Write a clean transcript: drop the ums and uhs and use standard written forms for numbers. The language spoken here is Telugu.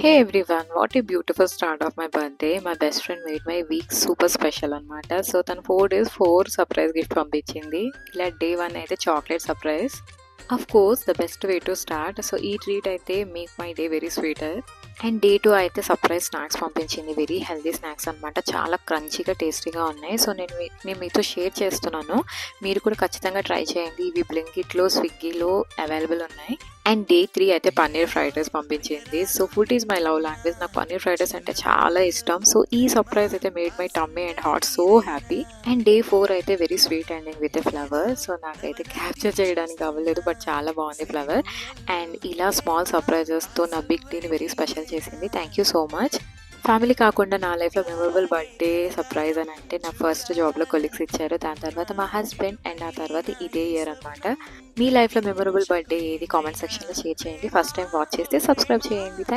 Hey everyone, what a beautiful start of my birthday. My best friend made my week super special అనమాట. సో తను 4 days 4 సర్ప్రైజ్ గిఫ్ట్ పంపించింది. ఇలా డే 1 అయితే chocolate surprise. Of course the best way to start. So ఈ ట్రీట్ అయితే make my day very sweeter. And day 2 అయితే సర్ప్రైజ్ స్నాక్స్ పంపించింది. వెరీ హెల్దీ స్నాక్స్ అనమాట. చాలా క్రంచీగా టేస్టీగా ఉన్నాయి. సో నేను మీతో షేర్ చేస్తున్నాను. మీరు కూడా ఖచ్చితంగా ట్రై చేయండి. ఇవి బ్లింకిట్లో స్విగ్గీలో అవైలబుల్ ఉన్నాయి. అండ్ డే 3 అయితే పన్నీర్ ఫ్రైడ్ రైస్ పంపించింది. So food is my love language. నాకు పన్నీర్ ఫ్రైడ్ రైస్ అంటే చాలా ఇష్టం. సో ఈ సర్ప్రైజ్ అయితే made my tummy and heart so happy. And day 4 అయితే very sweet ending with a flower. So నాకైతే క్యాప్చర్ చేయడానికి అవ్వలేదు, బట్ చాలా బాగుంది ఫ్లవర్. అండ్ ఇలా స్మాల్ సర్ప్రైజెస్తో నా బిగ్ డేని వెరీ స్పెషల్ చేసింది. Thank you so much. Family కాకుండా నా లైఫ్లో మెమరబుల్ బర్త్డే సర్ప్రైజ్ అని అంటే నా ఫస్ట్ జాబ్లో కొలీగ్స్ ఇచ్చారు. దాని తర్వాత మా హస్బెండ్ అండ్ ఆ తర్వాత ఇదే ఇయర్ అనమాట. మీ లైఫ్లో మెమరబుల్ బర్త్డే ఏది కామెంట్ సెక్షన్లో షేర్ చేయండి. ఫస్ట్ టైం వాచ్ చేస్తే సబ్స్క్రైబ్ చేయండి. థ్యాంక్